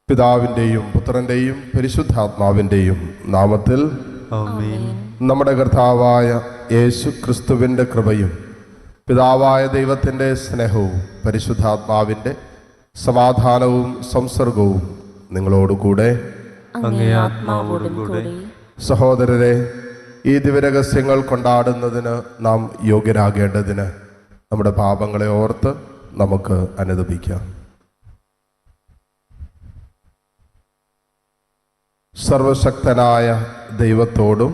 പിതാവിൻ്റെയും പുത്രൻ്റെയും പരിശുദ്ധാത്മാവിൻ്റെയും നാമത്തിൽ ആമേൻ. നമ്മുടെ കർത്താവായ യേശു ക്രിസ്തുവിൻ്റെ കൃപയും പിതാവായ ദൈവത്തിൻ്റെ സ്നേഹവും പരിശുദ്ധാത്മാവിൻ്റെ സമാധാനവും സംസർഗവും നിങ്ങളോടുകൂടെ അങ്ങേ ആത്മാവോടും കൂടെ. സഹോദരരെ, ഈ ദിവ്യരഹസ്യങ്ങൾ കൊണ്ടാടുന്നതിന് നാം യോഗ്യരാകേണ്ടതിന് നമ്മുടെ പാപങ്ങളെ ഓർത്ത് നമുക്ക് അനുദപിക്കാം. സർവശക്തനായ ദൈവത്തോടും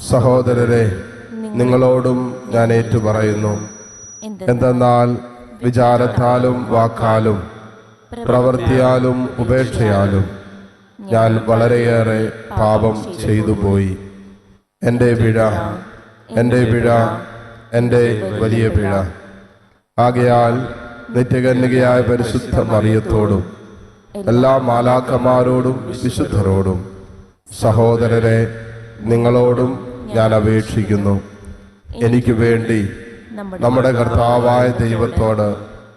സഹോദരരെ നിങ്ങളോടും ഞാൻ ഏറ്റുപറയുന്നു. എന്തെന്നാൽ വിചാരത്താലും വാക്കാലും പ്രവൃത്തിയാലും ഉപേക്ഷയാലും ഞാൻ വളരെയേറെ പാപം ചെയ്തു പോയി. എൻ്റെ പിഴ, എൻ്റെ പിഴ, എൻ്റെ വലിയ പിഴ. ആകയാൽ നിത്യകന്യകയായ പരിശുദ്ധ മറിയത്തോടും എല്ലാ മാലാഖമാരോടും വിശുദ്ധരോടും സഹോദരരെ നിങ്ങളോടും ഞാൻ അപേക്ഷിക്കുന്നു, എനിക്ക് വേണ്ടി നമ്മുടെ കർത്താവായ ദൈവത്തോട്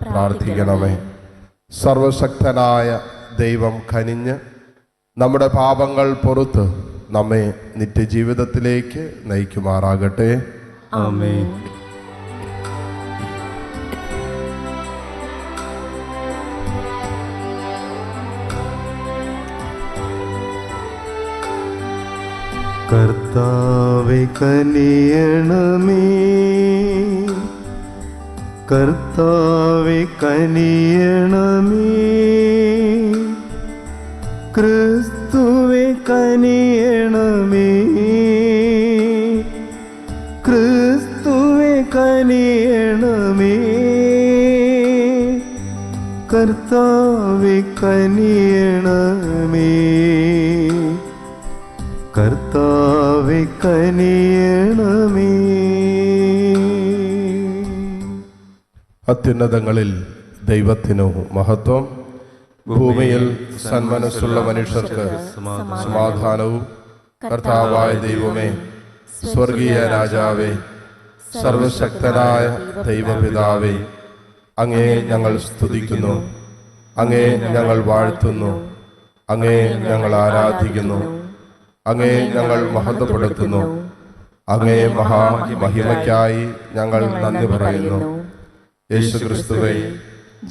പ്രാർത്ഥിക്കണമേ. സർവശക്തനായ ദൈവം കനിഞ്ഞ് നമ്മുടെ പാപങ്ങൾ പൊറുത്ത് നമ്മെ നിത്യജീവിതത്തിലേക്ക് നയിക്കുമാറാകട്ടെ. ആമേൻ. കർത്താവേ കനിയണമേ, കർത്താവേ കനിയണമേ, ക്രിസ്തുവേ കനിയണമേ, ക്രിസ്തുവേ കനിയണമേ, കർത്താവേ കനിയണമേ, കർത്താവേ കനിയണമേ. അത്യുന്നതങ്ങളിൽ ദൈവത്തിനു മഹത്വം, ഭൂമിയിൽ സന്മനസ്സുള്ള മനുഷ്യർക്ക് സമാധാനവും. കർത്താവായ ദൈവമേ, സ്വർഗീയ രാജാവേ, സർവശക്തനായ ദൈവപിതാവേ, അങ്ങേ ഞങ്ങൾ സ്തുതിക്കുന്നു, അങ്ങേ ഞങ്ങൾ വാഴ്ത്തുന്നു, അങ്ങേ ഞങ്ങൾ ആരാധിക്കുന്നു, അങ്ങേ ഞങ്ങൾ മഹത്വപ്പെടുത്തുന്നു. അങ്ങേ മഹാമഹിമയ്ക്കായി ഞങ്ങൾ നന്ദി പറയുന്നു. യേശുക്രിസ്തുവേ,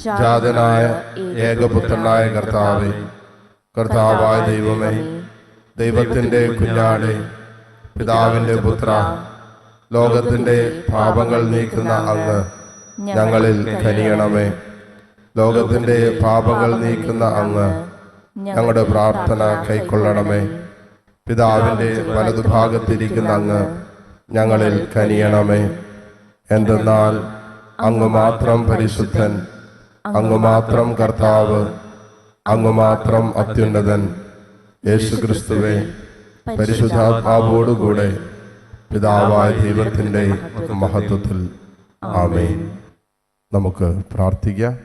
ജാതനായ ഏകപുത്രനായ കർത്താവേ, കർത്താവായ ദൈവമേ, ദൈവത്തിൻ്റെ കുഞ്ഞാടേ, പിതാവിൻ്റെ പുത്ര, ലോകത്തിൻ്റെ പാപങ്ങൾ നീക്കുന്ന അങ്ങ് ഞങ്ങളിൽ കനിയണമേ. ലോകത്തിൻ്റെ പാപങ്ങൾ നീക്കുന്ന അങ്ങ് ഞങ്ങളുടെ പ്രാർത്ഥന കൈക്കൊള്ളണമേ. പിതാവിൻ്റെ വലതുഭാഗത്തിരിക്കുന്ന അങ്ങ് ഞങ്ങളിൽ കനിയണമേ. എന്തെന്നാൽ അങ്ങ് മാത്രം പരിശുദ്ധൻ, അങ്ങ് മാത്രം കർത്താവ്, അങ്ങ് മാത്രം അത്യുന്നതൻ. യേശുക്രിസ്തുവേ, പരിശുദ്ധാത്മാവോടുകൂടെ പിതാവായ ദൈവത്തിൻ്റെ മഹത്വത്തിൽ. ആമേൻ. നമുക്ക് പ്രാർത്ഥിക്കാം.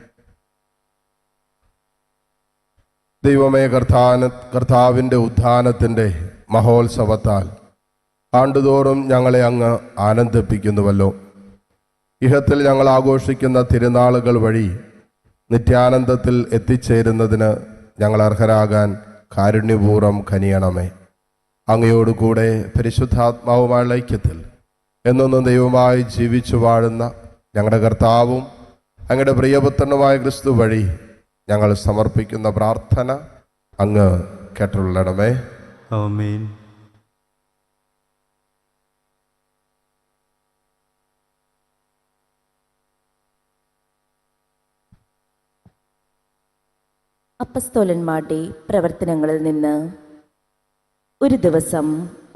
ദൈവമേ, കർത്താവിൻ്റെ ഉത്ഥാനത്തിൻ്റെ മഹോത്സവത്താൽ ആണ്ടുതോറും ഞങ്ങളെ അങ്ങ് ആനന്ദിപ്പിക്കുന്നുവല്ലോ. ഇഹത്തിൽ ഞങ്ങൾ ആഘോഷിക്കുന്ന തിരുനാളുകൾ വഴി നിത്യാനന്ദത്തിൽ എത്തിച്ചേരുന്നതിന് ഞങ്ങൾ അർഹരാകാൻ കാരുണ്യപൂർവ്വം കനിയണമേ. അങ്ങയോടുകൂടെ പരിശുദ്ധാത്മാവുമായുള്ള ഐക്യത്തിൽ എന്നൊന്നും ദൈവമായി ജീവിച്ചു വാഴുന്ന ഞങ്ങളുടെ കർത്താവും അങ്ങയുടെ പ്രിയപുത്രനുമായ ക്രിസ്തു വഴി ഞങ്ങൾ സമർപ്പിക്കുന്ന പ്രാർത്ഥന അങ്ങ് കേട്ടുള്ളണമേ. ആമേൻ. അപ്പസ്തോലന്മാരുടെ പ്രവർത്തനങ്ങളിൽ നിന്ന് ഒരു ദിവസം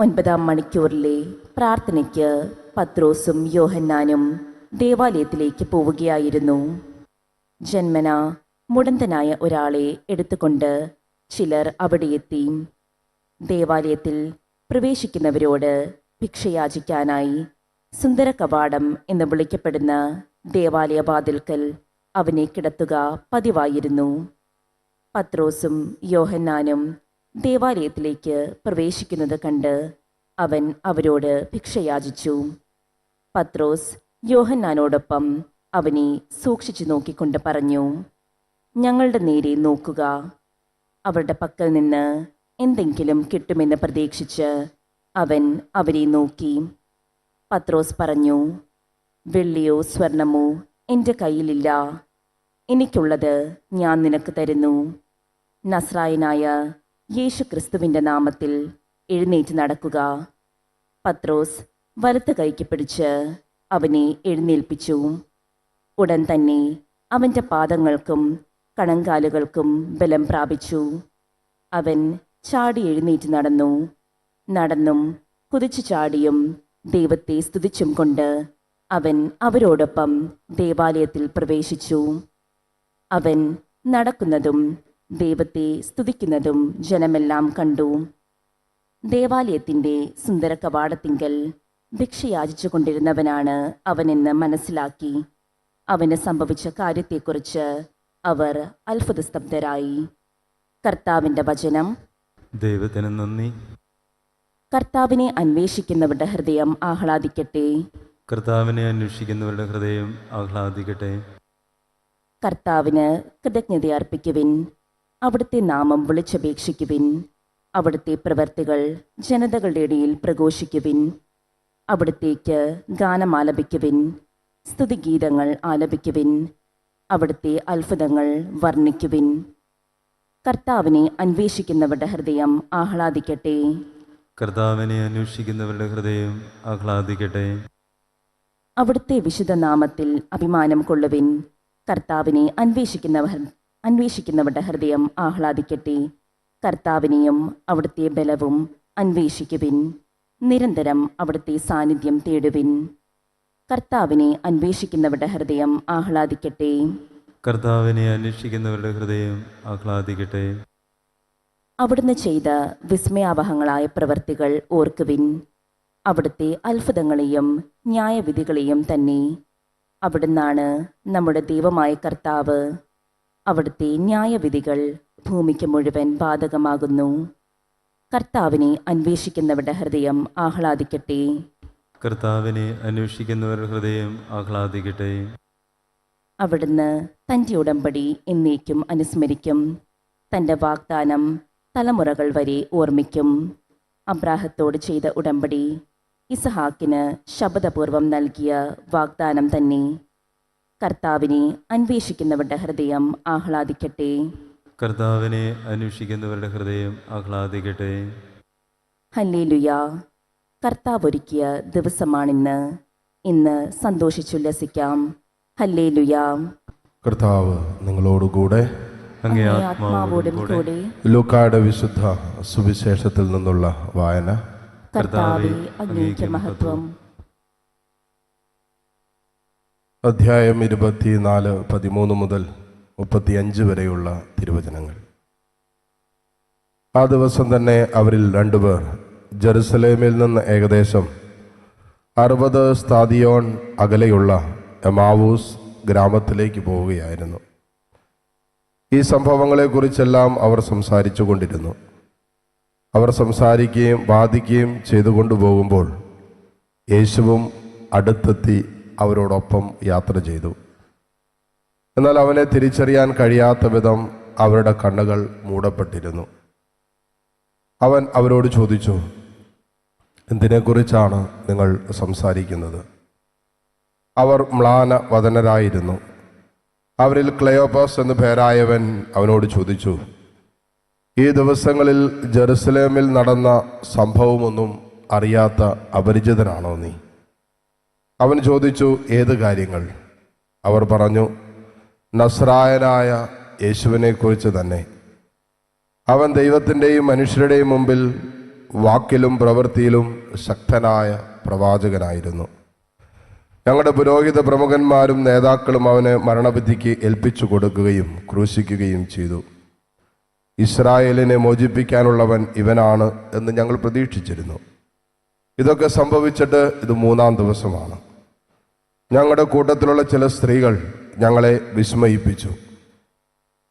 9-ാം മണിക്കൂറിലെ പ്രാർത്ഥനയ്ക്ക് പത്രോസും യോഹന്നാനും ദേവാലയത്തിലേക്ക് പോവുകയായിരുന്നു. ജന്മനാ മുടന്തനായ ഒരാളെ എടുത്തുകൊണ്ട് ചിലർ അവിടെ എത്തി. ദേവാലയത്തിൽ പ്രവേശിക്കുന്നവരോട് ഭിക്ഷയാചിക്കാനായി സുന്ദര കവാടം എന്ന് വിളിക്കപ്പെടുന്ന ദേവാലയ വാതിൽക്കൽ അവനെ കിടത്തുക പതിവായിരുന്നു. പത്രോസും യോഹന്നാനും ദേവാലയത്തിലേക്ക് പ്രവേശിക്കുന്നത് കണ്ട് അവൻ അവരോട് ഭിക്ഷയാചിച്ചു. പത്രോസ് യോഹന്നാനോടൊപ്പം അവനെ സൂക്ഷിച്ചു നോക്കിക്കൊണ്ട് പറഞ്ഞു, ഞങ്ങളുടെ നേരെ നോക്കുക. അവരുടെ പക്കൽ നിന്ന് എന്തെങ്കിലും കിട്ടുമെന്ന് പ്രതീക്ഷിച്ച് അവൻ അവരെ നോക്കി. പത്രോസ് പറഞ്ഞു, വെള്ളിയോ സ്വർണമോ എൻ്റെ കയ്യിലില്ല. എനിക്കുള്ളത് ഞാൻ നിനക്ക് തരുന്നു. നസ്രായനായ യേശു ക്രിസ്തുവിൻ്റെ നാമത്തിൽ എഴുന്നേറ്റ് നടക്കുക. പത്രോസ് വലത്ത് കൈക്ക് പിടിച്ച് അവനെ എഴുന്നേൽപ്പിച്ചു. ഉടൻ തന്നെ അവൻ്റെ പാദങ്ങൾക്കും കണങ്കാലുകൾക്കും ബലം പ്രാപിച്ചു. അവൻ ചാടി എഴുന്നേറ്റ് നടന്നും കുതിച്ചു ചാടിയും ദൈവത്തെ സ്തുതിച്ചും കൊണ്ട് അവൻ അവരോടൊപ്പം ദേവാലയത്തിൽ പ്രവേശിച്ചു. അവൻ നടക്കുന്നതും ദൈവത്തെ സ്തുതിക്കുന്നതും ജനമെല്ലാം കണ്ടു. ദേവാലയത്തിൻ്റെ സുന്ദര കവാടത്തിങ്കൽ ഭിക്ഷ യാചിച്ചു കൊണ്ടിരുന്നവനാണ് അവനെന്ന് മനസ്സിലാക്കി. അവന് സംഭവിച്ച കാര്യത്തെക്കുറിച്ച് അവർ അത്ഭുതസ്തബ്ധരായി. കർത്താവിൻ്റെ വചനം. ദൈവത്തിന് നന്ദി. കർത്താവിനെ അന്വേഷിക്കുന്നവരുടെ ഹൃദയം ആഹ്ലാദിക്കട്ടെ. കർത്താവിനെ അന്വേഷിക്കുന്നവരുടെ ഹൃദയം ആഹ്ലാദിക്കട്ടെ. കർത്താവിന് കൃതജ്ഞത അർപ്പിക്കുവിൻ. അവിടുത്തെ നാമം വിളിച്ചപേക്ഷിക്കുവിൻ. അവിടുത്തെ പ്രവർത്തികൾ ജനതകളുടെ ഇടയിൽ പ്രഘോഷിക്കുവിൻ. അവിടുത്തേക്ക് ഗാനം ആലപിക്കുവിൻ. സ്തുതിഗീതങ്ങൾ ആലപിക്കുവിൻ. അവിടുത്തെ അത്ഭുതങ്ങൾ വർണ്ണിക്കുവിൻ. കർത്താവിനെ അന്വേഷിക്കുന്നവരുടെ ഹൃദയം ആഹ്ലാദിക്കട്ടെ. കർത്താവിനെ അന്വേഷിക്കുന്നവരുടെ ഹൃദയം ആഹ്ലാദിക്കട്ടെ. അവിടുത്തെ വിശുദ്ധ നാമത്തിൽ അഭിമാനം കൊള്ളുവിൻ. കർത്താവിനെ അന്വേഷിക്കുന്നവരുടെ ഹൃദയം ആഹ്ലാദിക്കട്ടെ. കർത്താവിനെയും അവിടുത്തെ ബലവും അന്വേഷിക്കുവിൻ. നിരന്തരം അവിടുത്തെ സാന്നിധ്യം തേടുവിൻ. കർത്താവിനെ അന്വേഷിക്കുന്നവരുടെ ഹൃദയം ആഹ്ലാദിക്കട്ടെ. കർത്താവിനെ അന്വേഷിക്കുന്നവരുടെ ഹൃദയം ആഹ്ലാദിക്കട്ടെ. അവിടുന്ന് ചെയ്ത വിസ്മയാവഹങ്ങളായ പ്രവർത്തികൾ ഓർക്കുവിൻ. അവിടുത്തെ അത്ഭുതങ്ങളെയും ന്യായവിധികളെയും തന്നെ. അവിടുന്നാണ് നമ്മുടെ ദൈവമായ കർത്താവ്. അവിടുത്തെ ന്യായവിധികൾ ഭൂമിക്ക് മുഴുവൻ ബാധകമാകുന്നു. കർത്താവിനെ അന്വേഷിക്കുന്നവരുടെ ഹൃദയം ആഹ്ലാദിക്കട്ടെ. കർത്താവിനെ അന്വേഷിക്കുന്നവരുടെ ഹൃദയം ആഹ്ലാദിക്കട്ടെ. അവിടുന്ന് തൻ്റെ ഉടമ്പടി എന്നേക്കും അനുസ്മരിക്കും. തൻ്റെ വാഗ്ദാനം തലമുറകൾ വരെ ഓർമ്മിക്കും. അബ്രാഹത്തോട് ചെയ്ത ഉടമ്പടി ഇസഹാക്കിന് ശപഥപൂർവം നൽകിയ വാഗ്ദാനം തന്നെ. കർത്താവിനെ അന്വേഷിക്കുന്നവരുടെ ഹൃദയം ആഹ്ലാദിക്കട്ടെ. കർത്താവിനെ അന്വേഷിക്കുന്നവരുടെ ഹൃദയം ആഹ്ലാദിക്കട്ടെ. ഹല്ലേലൂയ. കർത്താവ് ഒരുക്കിയ ദിവസമാണിന്ന്. ഇന്ന് സന്തോഷിച്ചുല്ലസിക്കാം. ഹല്ലേലൂയ. കർത്താവ് നിങ്ങളോടുകൂടെ. അങ്ങേ ആത്മാവോടും കൂടെ. ലൂക്കായുടെ വിശുദ്ധ സുവിശേഷത്തിൽ നിന്നുള്ള വായന. കർത്താവേ, അങ്ങേക്ക് മഹത്വം. അധ്യായം 24, 13 മുതൽ 35 വരെയുള്ള തിരുവചനങ്ങൾ. ആ ദിവസം തന്നെ അവരിൽ 2 പേർ ജെറുസലേമിൽ നിന്ന് ഏകദേശം 60 സ്താദിയോൻ അകലെയുള്ള എമാവൂസ് ഗ്രാമത്തിലേക്ക് പോവുകയായിരുന്നു. ഈ സംഭവങ്ങളെക്കുറിച്ചെല്ലാം അവർ സംസാരിച്ചു കൊണ്ടിരുന്നു. അവർ സംസാരിക്കുകയും വാദിക്കുകയും ചെയ്തുകൊണ്ടു പോകുമ്പോൾ യേശുവും അടുത്തെത്തി അവരോടൊപ്പം യാത്ര ചെയ്തു. എന്നാൽ അവനെ തിരിച്ചറിയാൻ കഴിയാത്ത വിധം അവരുടെ കണ്ണുകൾ മൂടപ്പെട്ടിരുന്നു. അവൻ അവരോട് ചോദിച്ചു, എന്തിനെക്കുറിച്ചാണ് നിങ്ങൾ സംസാരിക്കുന്നത്? അവർ മ്ലാന വദനരായിരുന്നു. അവരിൽ ക്ലെയോപ്പാസ് എന്നു പേരായവൻ അവനോട് ചോദിച്ചു, ഈ ദിവസങ്ങളിൽ ജെറുസലേമിൽ നടന്ന സംഭവമൊന്നും അറിയാത്ത അപരിചിതനാണോ നീ? അവൻ ചോദിച്ചു, ഏത് കാര്യങ്ങൾ? അവർ പറഞ്ഞു, നസ്രായനായ യേശുവിനെക്കുറിച്ച് തന്നെ. അവൻ ദൈവത്തിൻ്റെയും മനുഷ്യരുടെയും മുമ്പിൽ വാക്കിലും പ്രവൃത്തിയിലും ശക്തനായ പ്രവാചകനായിരുന്നു. ഞങ്ങളുടെ പുരോഹിത പ്രമുഖന്മാരും നേതാക്കളും അവന് മരണവിധിക്ക് ഏൽപ്പിച്ചു കൊടുക്കുകയും ക്രൂശിക്കുകയും ചെയ്തു. ഇസ്രായേലിനെ മോചിപ്പിക്കാനുള്ളവൻ ഇവനാണ് എന്ന് ഞങ്ങൾ പ്രതീക്ഷിച്ചിരുന്നു. ഇതൊക്കെ സംഭവിച്ചിട്ട് ഇത് 3-ാം ദിവസമാണ്. ഞങ്ങളുടെ കൂട്ടത്തിലുള്ള ചില സ്ത്രീകൾ ഞങ്ങളെ വിസ്മയിപ്പിച്ചു.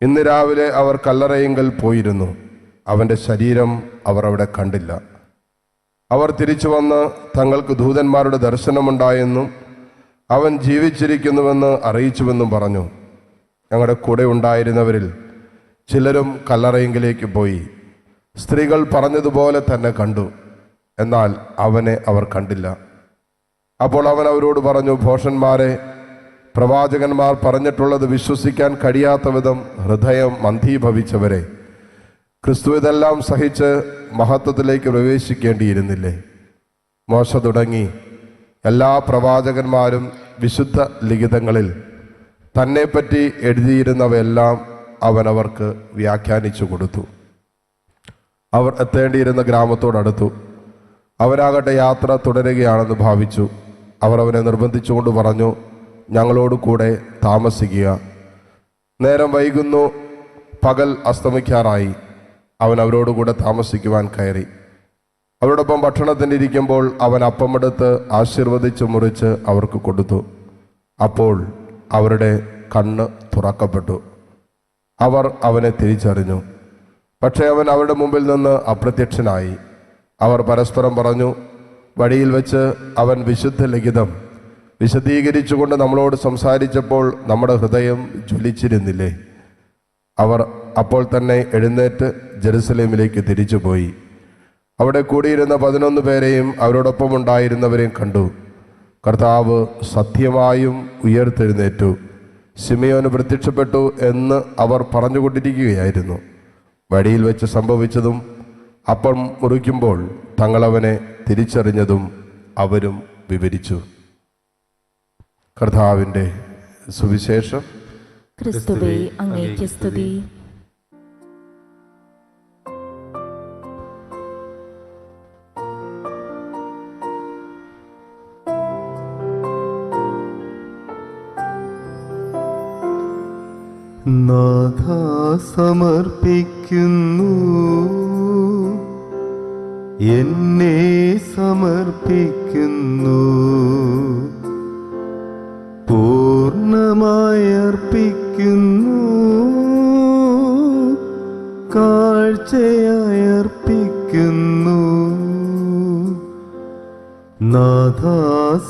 ഇന്ന് രാവിലെ അവർ കല്ലറയിങ്കൽ പോയിരുന്നു. അവൻ്റെ ശരീരം അവർ അവിടെ കണ്ടില്ല. അവർ തിരിച്ചു വന്ന് തങ്ങൾക്ക് ദൂതന്മാരുടെ ദർശനമുണ്ടായെന്നും അവൻ ജീവിച്ചിരിക്കുന്നുവെന്ന് അറിയിച്ചുവെന്നും പറഞ്ഞു. ഞങ്ങളുടെ കൂടെ ഉണ്ടായിരുന്നവരിൽ ചിലരും കല്ലറയെങ്കിലേക്ക് പോയി. സ്ത്രീകൾ പറഞ്ഞതുപോലെ തന്നെ കണ്ടു, എന്നാൽ അവനെ അവർ കണ്ടില്ല. അപ്പോൾ അവൻ അവരോട് പറഞ്ഞു, ഭോഷന്മാരെ, പ്രവാചകന്മാർ പറഞ്ഞിട്ടുള്ളത് വിശ്വസിക്കാൻ കഴിയാത്ത വിധം ഹൃദയം മന്ദീഭവിച്ചവരെ, ക്രിസ്തു ഇതെല്ലാം സഹിച്ച് മഹത്വത്തിലേക്ക് പ്രവേശിക്കേണ്ടിയിരുന്നില്ലേ? മോശ തുടങ്ങി എല്ലാ പ്രവാചകന്മാരും വിശുദ്ധ ലിഖിതങ്ങളിൽ തന്നെപ്പറ്റി എഴുതിയിരുന്നവയെല്ലാം അവൻ അവർക്ക് വ്യാഖ്യാനിച്ചു കൊടുത്തു. അവർ എത്തേണ്ടിയിരുന്ന ഗ്രാമത്തോടടുത്തു. അവരാകട്ടെ യാത്ര തുടരുകയാണെന്ന് ഭാവിച്ചു. അവർ അവനെ നിർബന്ധിച്ചുകൊണ്ട് പറഞ്ഞു, ഞങ്ങളോട് കൂടെ താമസിക്കുക. നേരം വൈകുന്നു, പകൽ അസ്തമിക്കാറായി. അവൻ അവരോടുകൂടെ താമസിക്കുവാൻ കയറി. അവരോടൊപ്പം ഭക്ഷണത്തിനിരിക്കുമ്പോൾ അവൻ അപ്പമെടുത്ത് ആശീർവദിച്ച് മുറിച്ച് അവർക്ക് കൊടുത്തു. അപ്പോൾ അവരുടെ കണ്ണ് തുറക്കപ്പെട്ടു. അവർ അവനെ തിരിച്ചറിഞ്ഞു. പക്ഷേ അവൻ അവരുടെ മുമ്പിൽ നിന്ന് അപ്രത്യക്ഷനായി. അവർ പരസ്പരം പറഞ്ഞു, വഴിയിൽ വെച്ച് അവൻ വിശുദ്ധ ലിഖിതം വിശദീകരിച്ചുകൊണ്ട് നമ്മളോട് സംസാരിച്ചപ്പോൾ നമ്മുടെ ഹൃദയം ജ്വലിച്ചിരുന്നില്ലേ? അവർ അപ്പോൾ തന്നെ എഴുന്നേറ്റ് ജെറുസലേമിലേക്ക് തിരിച്ചുപോയി. അവിടെ കൂടിയിരുന്ന 11 പേരെയും അവരോടൊപ്പം ഉണ്ടായിരുന്നവരെയും കണ്ടു. കർത്താവ് സത്യമായും ഉയർത്തെഴുന്നേറ്റു, ശിമയോന് പ്രത്യക്ഷപ്പെട്ടു എന്ന് അവർ പറഞ്ഞുകൊണ്ടിരിക്കുകയായിരുന്നു. വഴിയിൽ വെച്ച് സംഭവിച്ചതും അപ്പം മുറിക്കുമ്പോൾ തങ്ങളവനെ തിരിച്ചറിഞ്ഞതും അവരും വിവരിച്ചു. കർത്താവിൻ്റെ സുവിശേഷം. ക്രിസ്തുവേ, അങ്ങേക്ക് സ്തുതി. നാഥ സമർപ്പിക്കുന്നു, എന്നെ സമർപ്പിക്കുന്നു, പൂർണ്ണമായി അർപ്പിക്കുന്നു, കാഴ്ചയായി അർപ്പിക്കുന്നു. നാഥ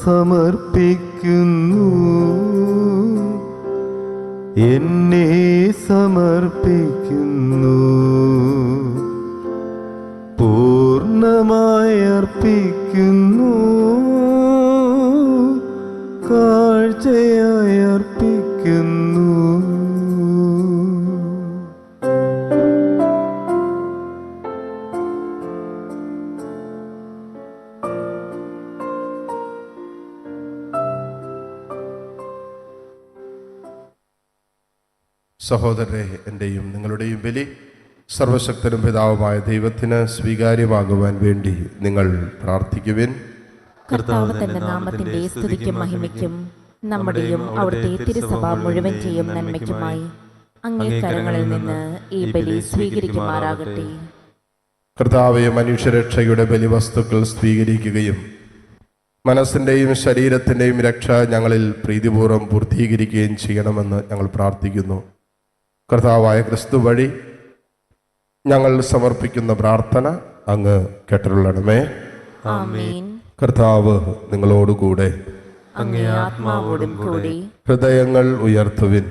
സമർപ്പിക്കുന്നു, എന്നെ സമർപ്പിക്കുന്നു, പൂർണ്ണമായി അർപ്പിക്കുന്നു, കാഴ്ചയായി അർപ്പിക്കുന്നു. സഹോദരരെ, എൻ്റെയും നിങ്ങളുടെയും ബലി സർവശക്തനും പിതാവുമായ ദൈവത്തിന് സ്വീകാര്യമാകുവാൻ വേണ്ടി നിങ്ങൾ പ്രാർത്ഥിക്കുവിൻ. കർത്താവ് തന്റെ നാമത്തിന്റെ സ്തുതിക്കും മഹിമയ്ക്കും നമ്മുടെയും അവിടുത്തെ തിരുസഭ മുഴുവന്റെയും നന്മയ്ക്കുമായി അങ്ങേ കരങ്ങളിൽ നിന്ന് ഈ ബലി സ്വീകരിക്കുമാറാകട്ടെ. കർത്താവെ, മനുഷ്യരക്ഷയുടെ ബലിവസ്തുക്കൾ സ്വീകരിക്കുകയും മനസ്സിൻ്റെയും ശരീരത്തിൻ്റെയും രക്ഷ ഞങ്ങളിൽ പ്രീതിപൂർവ്വം പൂർത്തീകരിക്കുകയും ചെയ്യണമെന്ന് ഞങ്ങൾ പ്രാർത്ഥിക്കുന്നു. കർത്താവായ ക്രിസ്തു വഴി ഞങ്ങൾ സമർപ്പിക്കുന്ന പ്രാർത്ഥന അങ്ങ് കേട്ടരുളണമേ. ആമേൻ. കർത്താവ് നിങ്ങളോടുകൂടെ, അങ്ങേ ആത്മാവോടും കൂടി. ഹൃദയങ്ങൾ ഉയർത്തുവിൻ.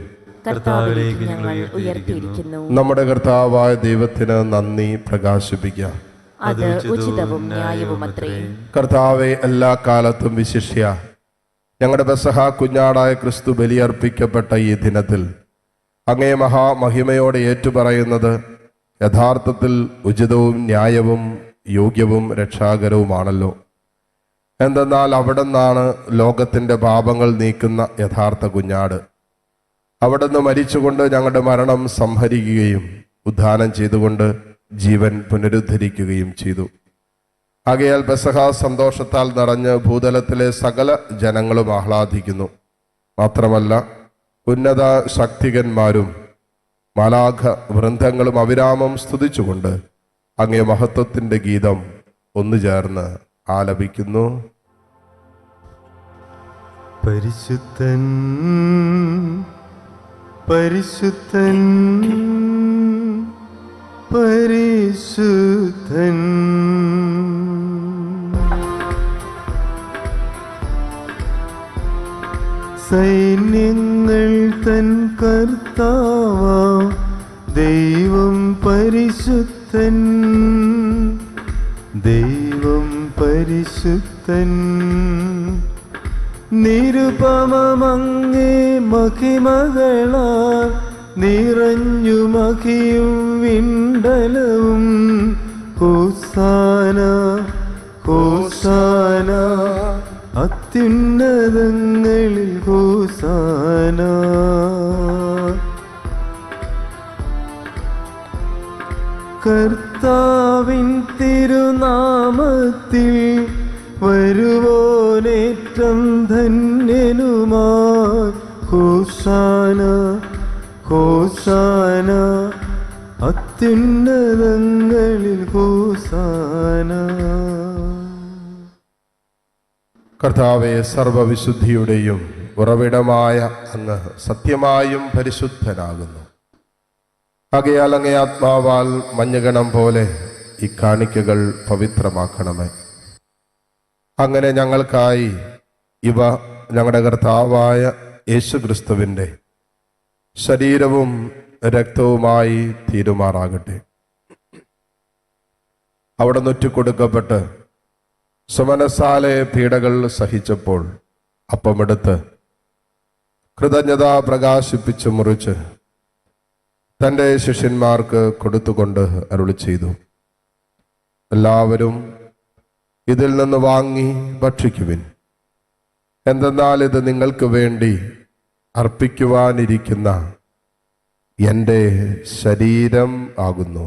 കർത്താവിലേക്ക് ഞങ്ങൾ ഉയർത്തിയിരിക്കുന്നു. നമ്മുടെ കർത്താവായ ദൈവത്തിന് നന്ദി പ്രകാശിപ്പിക്കാം. അത് ഉചിതവും ന്യായവുമത്രേ. കർത്താവെ, എല്ലാ കാലത്തും വിശിഷ്യ ഞങ്ങളുടെ പെസഹ കുഞ്ഞാടായ ക്രിസ്തു ബലിയർപ്പിക്കപ്പെട്ട ഈ ദിനത്തിൽ അങ്ങേ മഹാമഹിമയോടെ ഏറ്റുപറയുന്നത് യഥാർത്ഥത്തിൽ ഉചിതവും ന്യായവും യോഗ്യവും രക്ഷാകരവുമാണല്ലോ. എന്തെന്നാൽ അവിടുന്നാണ് ലോകത്തിൻ്റെ പാപങ്ങൾ നീക്കുന്ന യഥാർത്ഥ കുഞ്ഞാട്. അവിടുന്ന് മരിച്ചുകൊണ്ട് ഞങ്ങളുടെ മരണം സംഹരിക്കുകയും ഉദ്ധാനം ചെയ്തുകൊണ്ട് ജീവൻ പുനരുദ്ധരിക്കുകയും ചെയ്തു. ആകയാൽ പെസഹ സന്തോഷത്താൽ നിറഞ്ഞ് ഭൂതലത്തിലെ സകല ജനങ്ങളും ആഹ്ലാദിക്കുന്നു. മാത്രമല്ല, ഉന്നത ശക്തികന്മാരും മാലാഖ വൃന്ദങ്ങളും അവിരാമം സ്തുതിച്ചുകൊണ്ട് അങ്ങേ മഹത്വത്തിൻ്റെ ഗീതം ഒന്നു ചേർന്ന് ആലപിക്കുന്നു. പരിശുദ്ധൻ, പരിശുദ്ധൻ, പരിശുദ്ധൻ. സൈന്യങ്ങൾ തൻ കർത്താവാം ദൈവം പരിശുദ്ധൻ, ദൈവം പരിശുദ്ധൻ. നിരുപമമങ്ങേ മഹിമകളാൽ നിറഞ്ഞു മഹിയും വിണ്ടലവും. ഹോസാന ഹോസാന, അത്യുന്നതങ്ങളിൽ ഹോസാന. കർത്താവിൻ തിരുനാമത്തിൽ വരുവോനേറ്റം ധന്യനുമായി. ഹോസാന ഹോസാന, അത്യുന്നതങ്ങളിൽ ഹോസാന. കർത്താവെ, സർവവിശുദ്ധിയുടെയും ഉറവിടമായ അങ്ങ് സത്യമായും പരിശുദ്ധനാകുന്നു. ആകയാൽ അങ്ങേ ആത്മാവാൽ മഞ്ഞുകണം പോലെ ഈ കാണിക്കകൾ പവിത്രമാക്കണമേ. അങ്ങനെ ഞങ്ങൾക്കായി ഇവ ഞങ്ങളുടെ കർത്താവായ യേശുക്രിസ്തുവിൻ്റെ ശരീരവും രക്തവുമായി തീരുമാറാകട്ടെ. അവിടെ നൊറ്റിക്കൊടുക്കപ്പെട്ട് സുമനസാലെ പീഡകൾ സഹിച്ചപ്പോൾ അപ്പമെടുത്ത് കൃതജ്ഞത പ്രകാശിപ്പിച്ച് മുറിച്ച് തൻ്റെ ശിഷ്യന്മാർക്ക് കൊടുത്തുകൊണ്ട് അരുളി ചെയ്തു, എല്ലാവരും ഇതിൽ നിന്ന് വാങ്ങി ഭക്ഷിക്കുവിൻ. എന്തെന്നാൽ ഇത് നിങ്ങൾക്ക് വേണ്ടി അർപ്പിക്കുവാനിരിക്കുന്ന എൻ്റെ ശരീരം ആകുന്നു.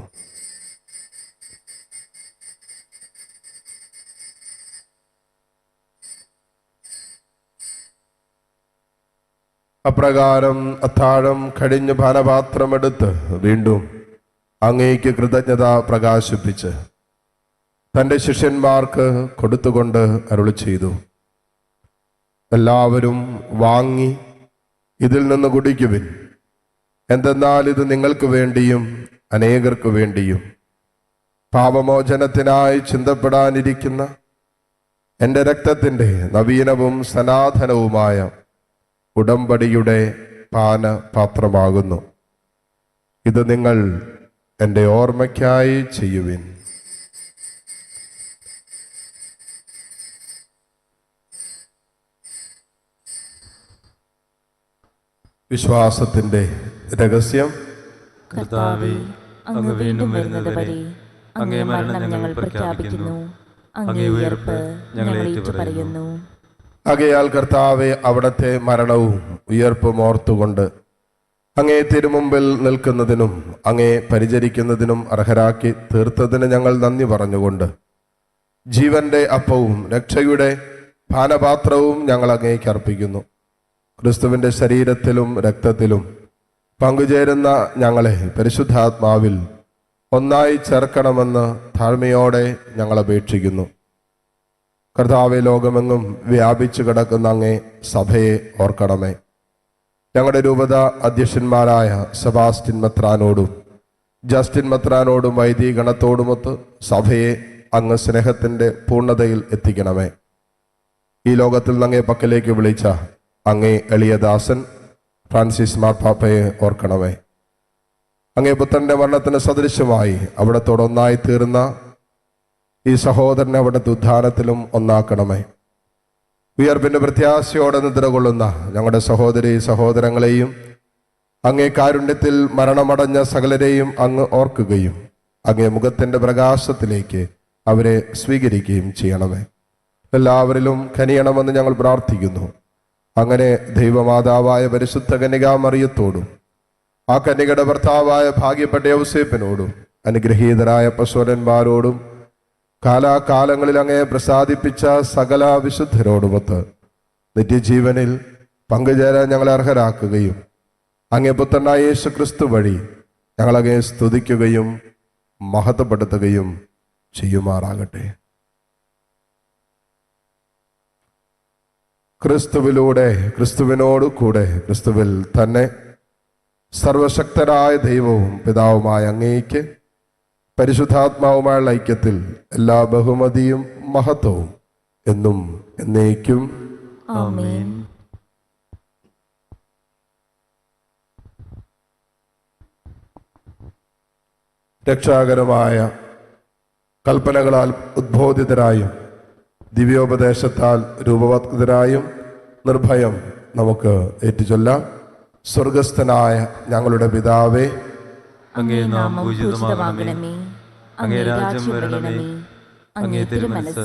അപ്രകാരം അത്താഴം കഴിഞ്ഞ് പാനപാത്രമെടുത്ത് വീണ്ടും അങ്ങേക്ക് കൃതജ്ഞത പ്രകാശിപ്പിച്ച് തൻ്റെ ശിഷ്യന്മാർക്ക് കൊടുത്തുകൊണ്ട് അരുളി ചെയ്തു, എല്ലാവരും വാങ്ങി ഇതിൽ നിന്ന് കുടിക്കുവിൻ. എന്തെന്നാൽ ഇത് നിങ്ങൾക്ക് വേണ്ടിയും അനേകർക്ക് വേണ്ടിയും പാപമോചനത്തിനായി ചിന്തപ്പെടാനിരിക്കുന്ന എൻ്റെ രക്തത്തിൻ്റെ നവീനവും സനാതനവുമായ ഉടമ്പടിയുടെ പാനപാത്രമാകുന്നു. ഇത് നിങ്ങൾ എൻ്റെ ഓർമ്മയ്ക്കായി ചെയ്യുവിൻ. വിശ്വാസത്തിൻ്റെ രഹസ്യം. കർത്താവേ, അങ്ങ് വീണ്ടും വരുന്നത് വരെ അങ്ങേ മരണം ഞങ്ങൾ പ്രഖ്യാപിക്കുന്നു, അങ്ങേ ഉയർപ്പ് ഞങ്ങൾ ഏറ്റുപറയുന്നു. ആകയാൽ കർത്താവെ, അവിടത്തെ മരണവും ഉയർപ്പും ഓർത്തുകൊണ്ട് അങ്ങേ തിരുമുമ്പിൽ നിൽക്കുന്നതിനും അങ്ങേ പരിചരിക്കുന്നതിനും അർഹരാക്കി തീർത്തതിന് ഞങ്ങൾ നന്ദി പറഞ്ഞുകൊണ്ട് ജീവന്റെ അപ്പവും രക്ഷയുടെ പാനപാത്രവും ഞങ്ങൾ അങ്ങേക്ക് അർപ്പിക്കുന്നു. ക്രിസ്തുവിൻ്റെ ശരീരത്തിലും രക്തത്തിലും പങ്കുചേരുന്ന ഞങ്ങളെ പരിശുദ്ധാത്മാവിൽ ഒന്നായി ചേർക്കണമെന്ന് താഴ്മയോടെ ഞങ്ങൾ അപേക്ഷിക്കുന്നു. കർത്താവെ, ലോകമെങ്ങും വ്യാപിച്ചു കിടക്കുന്ന അങ്ങേ സഭയെ ഓർക്കണമേ. ഞങ്ങളുടെ രൂപത അധ്യക്ഷന്മാരായ സെബാസ്റ്റ്യൻ മെത്രാനോടും ജസ്റ്റിൻ മെത്രാനോടും വൈദികഗണത്തോടുമൊത്ത് സഭയെ അങ്ങ് സ്നേഹത്തിൻ്റെ പൂർണ്ണതയിൽ എത്തിക്കണമേ. ഈ ലോകത്തിൽ അങ്ങേ പക്കലേക്ക് വിളിച്ച അങ്ങേ എളിയദാസൻ ഫ്രാൻസിസ് മാർപ്പാപ്പയെ ഓർക്കണമേ. അങ്ങേ പുത്രന്റെ മരണത്തിന് സദൃശമായി അവിടത്തോടൊന്നായി തീർന്ന ഈ സഹോദരനെ അവിടുത്തെ ഉദ്ധാനത്തിലും ഒന്നാക്കണമേ. ഉയർപ്പിന്റെ പ്രത്യാശയോടെ നിദ്രകൊള്ളുന്ന ഞങ്ങളുടെ സഹോദരി സഹോദരങ്ങളെയും അങ്ങേ കാരുണ്യത്തിൽ മരണമടഞ്ഞ സകലരെയും അങ്ങ് ഓർക്കുകയും അങ്ങേ മുഖത്തിന്റെ പ്രകാശത്തിലേക്ക് അവരെ സ്വീകരിക്കുകയും ചെയ്യണമേ. എല്ലാവരിലും കനിയണമെന്ന് ഞങ്ങൾ പ്രാർത്ഥിക്കുന്നു. അങ്ങനെ ദൈവമാതാവായ പരിശുദ്ധ കന്യകാമറിയത്തോടും ആ കന്യകയുടെ ഭർത്താവായ ഭാഗ്യപ്പെട്ട യൗസേപ്പിനോടും അനുഗ്രഹീതരായ പശുരന്മാരോടും കാലാകാലങ്ങളിൽ അങ്ങേ പ്രസാദിപ്പിച്ച സകല വിശുദ്ധരോടുമൊത്ത് നിത്യജീവനിൽ പങ്കുചേരാൻ ഞങ്ങളെ അർഹരാക്കുകയും അങ്ങേ പുത്രനായ യേശു ക്രിസ്തു വഴി ഞങ്ങളങ്ങേ സ്തുതിക്കുകയും മഹത്വപ്പെടുത്തുകയും ചെയ്യുമാറാകട്ടെ. ക്രിസ്തുവിലൂടെ, ക്രിസ്തുവിനോട് കൂടെ, ക്രിസ്തുവിൽ തന്നെ സർവശക്തനായ ദൈവവും പിതാവുമായ അങ്ങേക്ക് പരിശുദ്ധാത്മാവുമായുള്ള ഐക്യത്തിൽ എല്ലാ ബഹുമതിയും മഹത്വവും എന്നും എന്നേക്കും ആമേൻ. രക്ഷാകരമായ കൽപ്പനകളാൽ ഉദ്ബോധിതരായും ദിവ്യോപദേശത്താൽ രൂപവത്കൃതരായും നിർഭയം നമുക്ക് ഏറ്റുചൊല്ലാം. സ്വർഗസ്ഥനായ ഞങ്ങളുടെ പിതാവേ, അങ്ങേ നാമം പൂജിതമാകണമേ. അങ്ങേ രാജ്യം വരണമേ. അങ്ങേ തിരുമനസ്സ്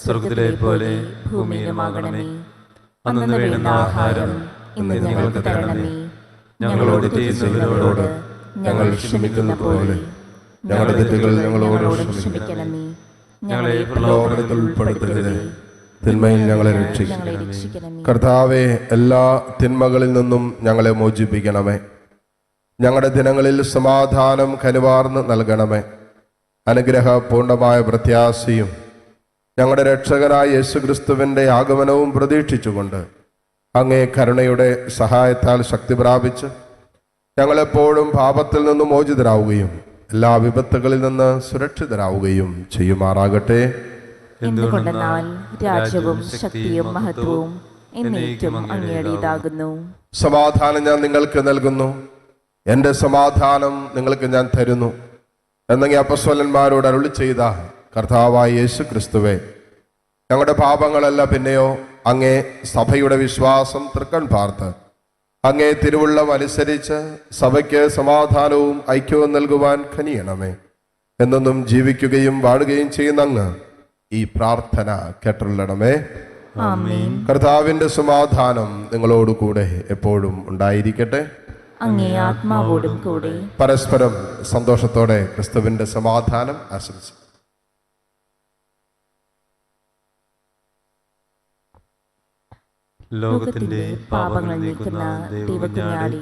സ്വർഗ്ഗത്തിലെ പോലെ ഭൂമിയിലുമാകണമേ. അന്നു വേണ്ടുന്ന ആഹാരം ഇന്ന് ഞങ്ങൾക്ക് തരണമേ. ഞങ്ങളോട് ചെയ്യുന്നവരോട് ഞങ്ങൾ ക്ഷമിക്കുന്ന പോലെ ഞങ്ങളുടെ തെറ്റുകൾ ഞങ്ങളോട് ക്ഷമിക്കണമേ. ഞങ്ങളെ പ്രലോഭനത്തിൽ ഉൾപ്പെടുത്തരുതേ, തിന്മയിൽ ഞങ്ങളെ രക്ഷിക്കണമേ. രക്ഷിക്കണമേ. കർത്താവെ, എല്ലാ തിന്മകളിൽ നിന്നും ഞങ്ങളെ മോചിപ്പിക്കണമേ. ഞങ്ങളുടെ ദിനങ്ങളിൽ സമാധാനം കനിവാർന്ന് നൽകണമേ. അനുഗ്രഹപൂർണമായ പ്രത്യാശയും ഞങ്ങളുടെ രക്ഷകനായ യേശുക്രിസ്തുവിൻ്റെ ആഗമനവും പ്രതീക്ഷിച്ചുകൊണ്ട് അങ്ങേ കരുണയുടെ സഹായത്താൽ ശക്തി പ്രാപിച്ച് ഞങ്ങളെപ്പോഴും പാപത്തിൽ നിന്നും മോചിതരാവുകയും എല്ലാ വിപത്തുകളിൽ നിന്ന് സുരക്ഷിതരാവുകയും ചെയ്യുമാറാകട്ടെ. എന്തുകൊണ്ടെന്നാൽ രാജ്യവും ശക്തിയും മഹത്വവും എന്നേക്കും അങ്ങയുടേതാകുന്നു. സമാധാനം ഞാൻ നിങ്ങൾക്ക് നൽകുന്നു, എൻ്റെ സമാധാനം നിങ്ങൾക്ക് ഞാൻ തരുന്നു എന്നങ്ങേ അപ്പസ്വലന്മാരോട് അരുളി ചെയ്ത കർത്താവായ യേശു ക്രിസ്തുവേ, ഞങ്ങളുടെ പാപങ്ങളല്ല പിന്നെയോ അങ്ങേ സഭയുടെ വിശ്വാസം തൃക്കൺ പാർത്ത് അങ്ങേ തിരുവുള്ളം അനുസരിച്ച് സഭയ്ക്ക് സമാധാനവും ഐക്യവും നൽകുവാൻ കനിയണമേ. എന്നൊന്നും ജീവിക്കുകയും വാഴുകയും ചെയ്യുന്ന അങ്ങ് ഈ പ്രാർത്ഥന കേട്ടുള്ളണമേ. ആമേൻ. കർത്താവിൻ്റെ സമാധാനം നിങ്ങളോടുകൂടെ എപ്പോഴും ഉണ്ടായിരിക്കട്ടെ. അങ്ങേ ആത്മാവോടും കൂടെ. പരസ്പരം സന്തോഷത്തോടെ ക്രിസ്തുവിന്റെ സമാധാനം ആശംസിക്കും. ലോകത്തിന്റെ പാപങ്ങൾ നീക്കുന്ന ദൈവകുഞ്ഞാടി,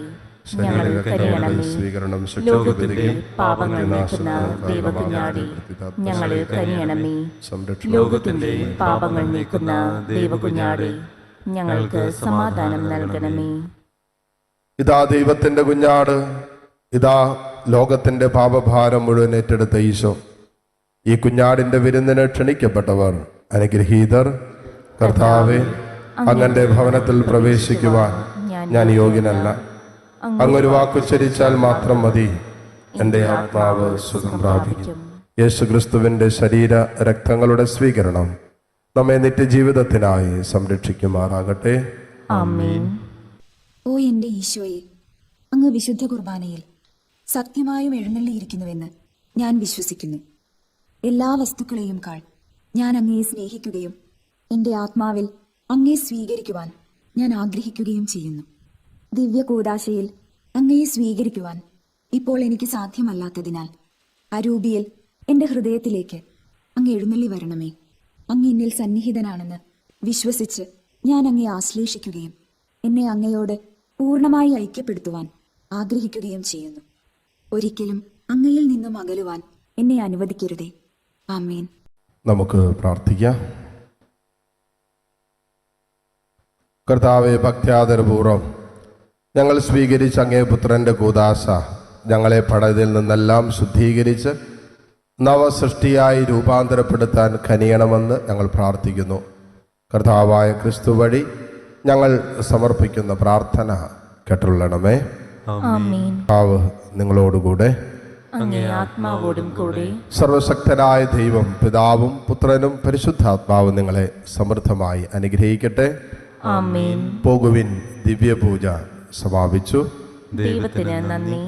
ഞങ്ങളിൽ കനിയണമേ. സ്വീകരണം ലോകത്തിന്റെ പാപങ്ങൾ നീക്കുന്ന ദൈവകുഞ്ഞാടി, ഞങ്ങളിൽ കനിയണമേ. സംരക്ഷണം ലോകത്തിന്റെ പാപങ്ങൾ നീക്കുന്ന ദൈവകുഞ്ഞാടി, ഞങ്ങൾക്ക് സമാധാനം നൽകണമേ. ഇതാ ദൈവത്തിന്റെ കുഞ്ഞാട്, ഇതാ ലോകത്തിന്റെ പാപഭാരം മുഴുവൻ ഏറ്റെടുത്ത ഈശോ. ഈ കുഞ്ഞാടിന്റെ വിരുന്നിന് ക്ഷണിക്കപ്പെട്ടവർ അനുഗ്രഹീതർ. കർത്താവെ, അങ്ങന്റെ ഭവനത്തിൽ പ്രവേശിക്കുവാൻ ഞാൻ യോഗ്യനല്ല. അങ്ങൊരു വാക്കുച്ചരിച്ചാൽ മാത്രം മതി, എൻ്റെ ആത്മാവ് സുഖം പ്രാപിക്കും. യേശു ക്രിസ്തുവിന്റെ ശരീര രക്തങ്ങളുടെ സ്വീകരണം നമ്മെ നിത്യജീവിതത്തിനായി സംരക്ഷിക്കുമാറാകട്ടെ. ആമേൻ. ഓ എൻ്റെ ഈശോയെ, അങ്ങ് വിശുദ്ധ കുർബാനയിൽ സത്യമായും എഴുന്നള്ളിയിരിക്കുന്നുവെന്ന് ഞാൻ വിശ്വസിക്കുന്നു. എല്ലാ വസ്തുക്കളെയും കാൾ ഞാൻ അങ്ങയെ സ്നേഹിക്കുകയും എൻ്റെ ആത്മാവിൽ അങ്ങയെ സ്വീകരിക്കുവാൻ ഞാൻ ആഗ്രഹിക്കുകയും ചെയ്യുന്നു. ദിവ്യ കൂദാശയിൽ അങ്ങയെ സ്വീകരിക്കുവാൻ ഇപ്പോൾ എനിക്ക് സാധ്യമല്ലാത്തതിനാൽ അരൂപിയിൽ എൻ്റെ ഹൃദയത്തിലേക്ക് അങ്ങ് എഴുന്നള്ളി വരണമേ. അങ്ങ് എന്നിൽ സന്നിഹിതനാണെന്ന് വിശ്വസിച്ച് ഞാൻ അങ്ങയെ ആശ്ലേഷിക്കുകയും എന്നെ അങ്ങയോട് പൂർണ്ണമായി ഐക്യപ്പെടുത്തുവാൻ ആഗ്രഹിക്കുകയും ചെയ്യുന്നു. ഒരിക്കലും അങ്ങയിൽ നിന്നും അകലുവാൻ എന്നെ അനുവദിക്കരുതേ. ആമേൻ. നമുക്ക് പ്രാർത്ഥിക്കാം. കർത്താവെ, ഭക്ത്യാദരപൂർവ്വം ഞങ്ങൾ സ്വീകരിച്ച അങ്ങേ പുത്രൻ്റെ കൂദാശ ഞങ്ങളെ പടതിൽ നിന്നെല്ലാം ശുദ്ധീകരിച്ച് നവസൃഷ്ടിയായി രൂപാന്തരപ്പെടുത്താൻ കനിയണമെന്ന് ഞങ്ങൾ പ്രാർത്ഥിക്കുന്നു. കർത്താവായ ക്രിസ്തു വഴി ഞങ്ങൾ സമർപ്പിക്കുന്ന പ്രാർത്ഥന കേട്ടുള്ളണമേ. ആമേൻ. കർത്താവ് നിങ്ങളോടുകൂടെ. അങ്ങേ ആത്മാവോടും കൂടെ. സർവശക്തനായ ദൈവം പിതാവും പുത്രനും പരിശുദ്ധാത്മാവും നിങ്ങളെ സമൃദ്ധമായി അനുഗ്രഹിക്കട്ടെ. ആമേൻ. പോകുവിൻ, ദിവ്യപൂജ സമാപിച്ചു. ദൈവത്തിന് നന്ദി.